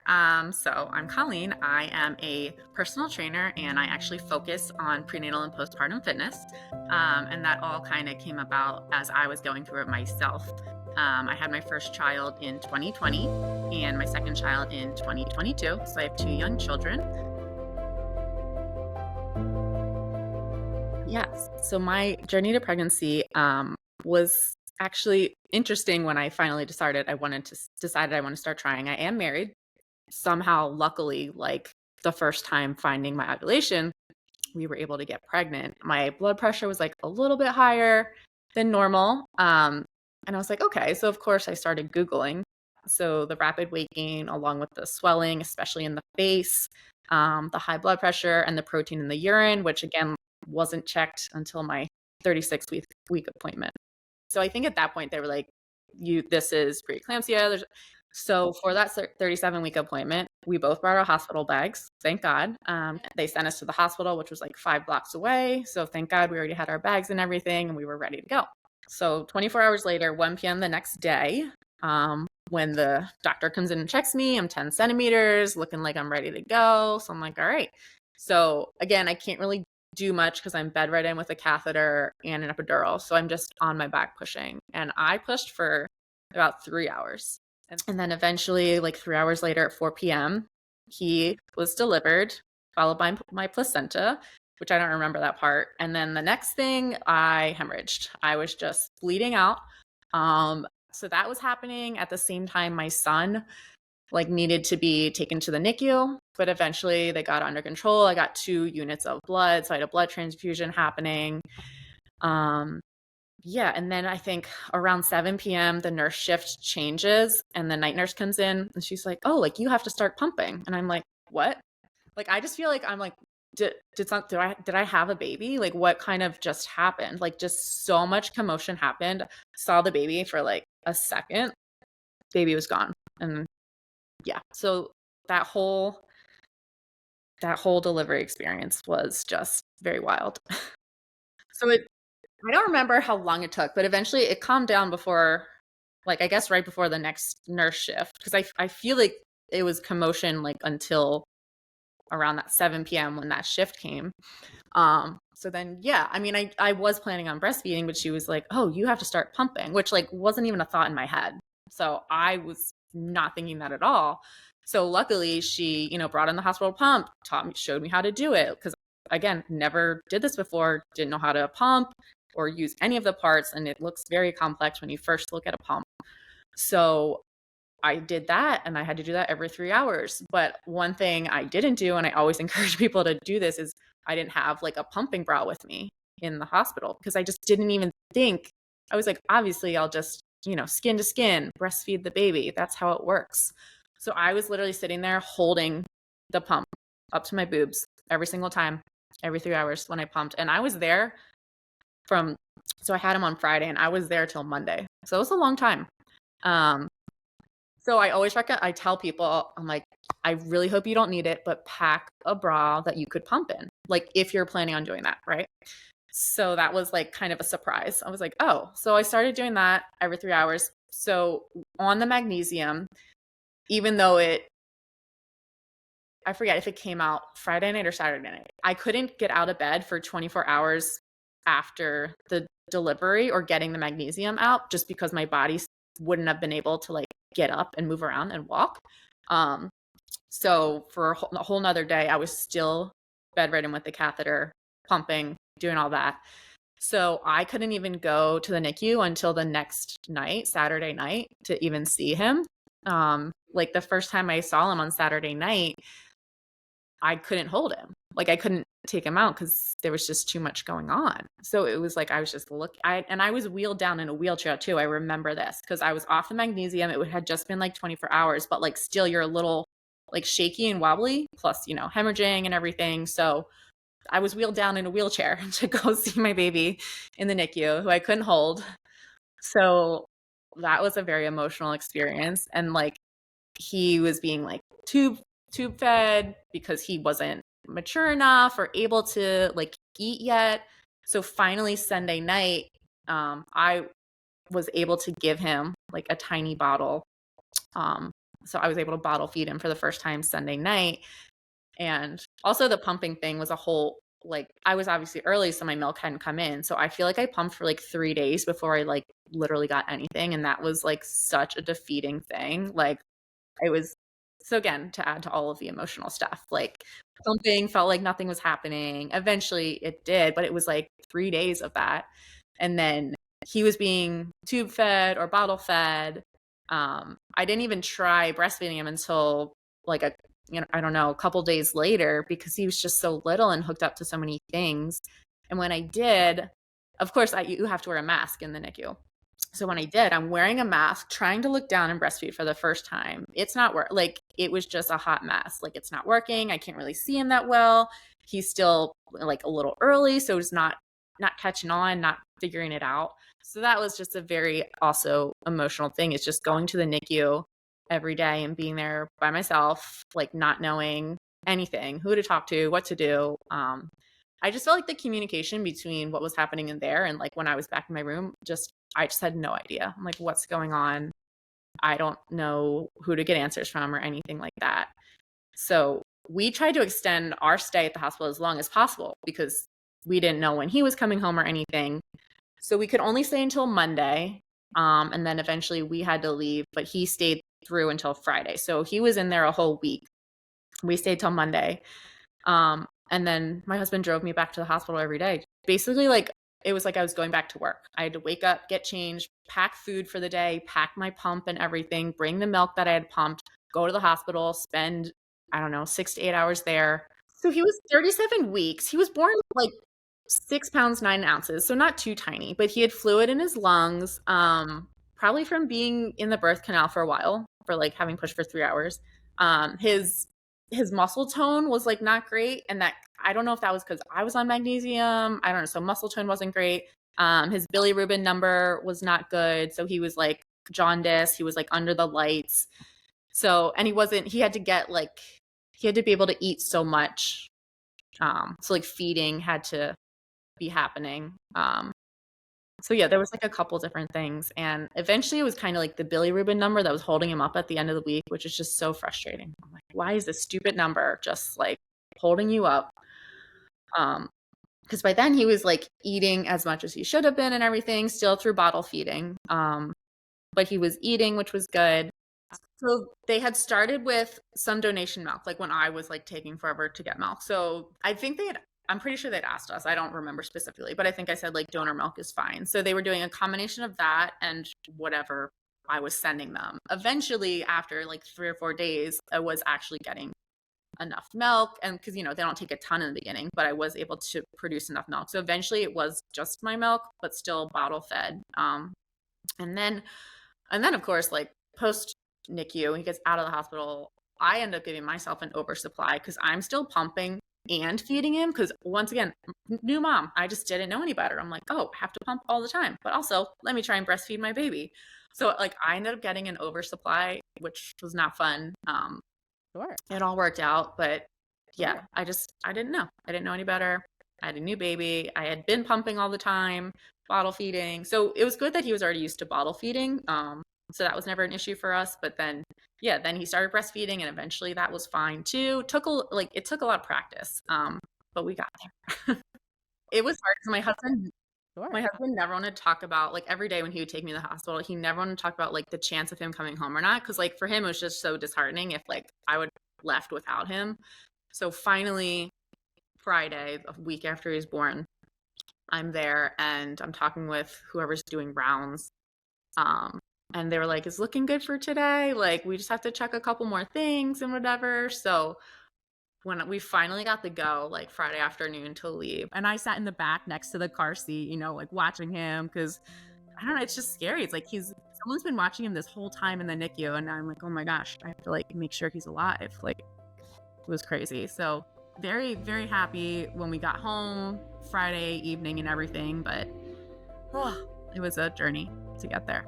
So I'm Colleen. I am a personal trainer and I actually focus on prenatal and postpartum fitness. And that all kind of came about as I was going through it myself. I had my first child in 2020 and my second child in 2022. So I have two young children. Yes. So my journey to pregnancy was actually interesting when I finally decided I want to start trying. I am married. Somehow, luckily, like the first time finding my ovulation, we were able to get pregnant. My blood pressure was like a little bit higher than normal. And I was like, okay. So, of course, I started Googling. So, the rapid weight gain, along with the swelling, especially in the face, the high blood pressure, and the protein in the urine, which again wasn't checked until my 36-week appointment. So, I think at that point, they were like, this is preeclampsia. So for that 37-week appointment, we both brought our hospital bags. Thank God. They sent us to the hospital, which was like 5 blocks away. So thank God we already had our bags and everything, and we were ready to go. So 24 hours later, 1 p.m. the next day, when the doctor comes in and checks me, I'm 10 centimeters, looking like I'm ready to go. So I'm like, all right. So again, I can't really do much because I'm bedridden with a catheter and an epidural. So I'm just on my back pushing. And I pushed for about 3 hours. And then eventually, like 3 hours later at 4 p.m., he was delivered, followed by my placenta, which I don't remember that part. And then the next thing, I hemorrhaged. I was just bleeding out. So that was happening at the same time my son needed to be taken to the NICU, but eventually they got under control. I got 2 units of blood, so I had a blood transfusion happening. Yeah, and then I think around 7 p.m. the nurse shift changes and the night nurse comes in and she's like, "Oh, like you have to start pumping." And I'm like, "What?" Like I just feel like I'm like, did I have a baby? Like what kind of just happened? Like just so much commotion happened. Saw the baby for like a second. Baby was gone. And yeah, so that whole delivery experience was just very wild. So I don't remember how long it took, but eventually it calmed down before, like, I guess right before the next nurse shift. Because I feel like it was commotion like until around that 7 p.m. when that shift came. So then, yeah, I mean, I was planning on breastfeeding, but she was like, "Oh, you have to start pumping," which like wasn't even a thought in my head. So I was not thinking that at all. So luckily she, brought in the hospital pump, showed me how to do it. Because again, never did this before, didn't know how to pump or use any of the parts. And it looks very complex when you first look at a pump. So I did that and I had to do that every 3 hours. But one thing I didn't do, and I always encourage people to do this, is I didn't have like a pumping bra with me in the hospital because I just didn't even think. I was like, obviously I'll just, skin to skin, breastfeed the baby. That's how it works. So I was literally sitting there holding the pump up to my boobs every single time, every 3 hours when I pumped. And I was there so I had him on Friday and I was there till Monday. So it was a long time. So I tell people, I'm like, I really hope you don't need it, but pack a bra that you could pump in, like if you're planning on doing that, right? So that was like kind of a surprise. I was like, oh, so I started doing that every 3 hours. So on the magnesium, even though I forget if it came out Friday night or Saturday night, I couldn't get out of bed for 24 hours after the delivery or getting the magnesium out just because my body wouldn't have been able to like get up and move around and walk. So for a whole nother day, I was still bedridden with the catheter, pumping, doing all that. So I couldn't even go to the NICU until the next night, Saturday night, to even see him. Like the first time I saw him on Saturday night, I couldn't hold him. Like I couldn't take him out because there was just too much going on. So it was like I was just and I was wheeled down in a wheelchair too. I remember this because I was off the magnesium. It had just been like 24 hours, but like still you're a little like shaky and wobbly, plus, hemorrhaging and everything. So I was wheeled down in a wheelchair to go see my baby in the NICU who I couldn't hold. So that was a very emotional experience. And like he was being like tube fed because he wasn't mature enough or able to like eat yet. So finally Sunday night, I was able to give him like a tiny bottle So I was able to bottle feed him for the first time Sunday night. And also the pumping thing was a whole, like, I was obviously early, so my milk hadn't come in. So I feel like I pumped for like 3 days before I like literally got anything. And that was like such a defeating thing. Like it was, so again, to add to all of the emotional stuff, like pumping felt like nothing was happening. Eventually it did, but it was like 3 days of that. And then he was being tube fed or bottle fed. I didn't even try breastfeeding him until like I don't know, a couple days later because he was just so little and hooked up to so many things. And when I did, of course, you have to wear a mask in the NICU. So when I did, I'm wearing a mask, trying to look down and breastfeed for the first time. It's not like it was just a hot mess. Like it's not working. I can't really see him that well. He's still like a little early, so it's not catching on, not figuring it out. So that was just a very also emotional thing. It's just going to the NICU every day and being there by myself, like not knowing anything, who to talk to, what to do. I just felt like the communication between what was happening in there and like when I was back in my room, I just had no idea. I'm like, what's going on? I don't know who to get answers from or anything like that. So we tried to extend our stay at the hospital as long as possible because we didn't know when he was coming home or anything. So we could only stay until Monday. And then eventually we had to leave, but he stayed through until Friday. So he was in there a whole week. We stayed till Monday. And then my husband drove me back to the hospital every day. Basically, like, it was like I was going back to work. I had to wake up, get changed, pack food for the day, pack my pump and everything, bring the milk that I had pumped, go to the hospital, spend, I don't know, 6 to 8 hours there. So he was 37 weeks. He was born like 6 pounds, 9 ounces. So not too tiny, but he had fluid in his lungs, probably from being in the birth canal for a while, for like having pushed for 3 hours. His muscle tone was like not great. And that, I don't know if that was because I was on magnesium. I don't know. So muscle tone wasn't great. His bilirubin number was not good. So he was like jaundice. He was like under the lights. So, and he had to be able to eat so much. So like feeding had to be happening. So yeah, there was like a couple different things. And eventually it was kind of like the bilirubin number that was holding him up at the end of the week, which is just so frustrating. I'm like, why is this stupid number just like holding you up? Because by then he was like eating as much as he should have been and everything, still through bottle feeding. But he was eating, which was good. So they had started with some donation milk, like when I was like taking forever to get milk. So I think I'm pretty sure they'd asked us. I don't remember specifically, but I think I said like donor milk is fine. So they were doing a combination of that and whatever I was sending them. Eventually, after like 3 or 4 days, I was actually getting enough milk. And because, they don't take a ton in the beginning, but I was able to produce enough milk. So eventually it was just my milk, but still bottle fed. And then of course, like post NICU, he gets out of the hospital. I end up giving myself an oversupply because I'm still pumping and feeding him because once again, new mom, I just didn't know any better. I'm like, oh, have to pump all the time, but also let me try and breastfeed my baby. So like I ended up getting an oversupply, which was not fun. Sure. It all worked out, but yeah, I didn't know. I didn't know any better. I had a new baby. I had been pumping all the time, bottle feeding. So it was good that he was already used to bottle feeding. So that was never an issue for us. But then he started breastfeeding and eventually that was fine too. It took a lot of practice. But we got there. It was hard because my husband never wanted to talk about, like, every day when he would take me to the hospital, he never wanted to talk about like the chance of him coming home or not. Cause like for him, it was just so disheartening if like I would left without him. So finally Friday, a week after he was born, I'm there and I'm talking with whoever's doing rounds. And they were like, it's looking good for today. Like, we just have to check a couple more things and whatever. So when we finally got the go, like Friday afternoon to leave, and I sat in the back next to the car seat, like watching him because I don't know, it's just scary. It's like someone's been watching him this whole time in the NICU, and I'm like, oh my gosh, I have to like make sure he's alive. Like, it was crazy. So very, very happy when we got home Friday evening and everything, but it was a journey to get there.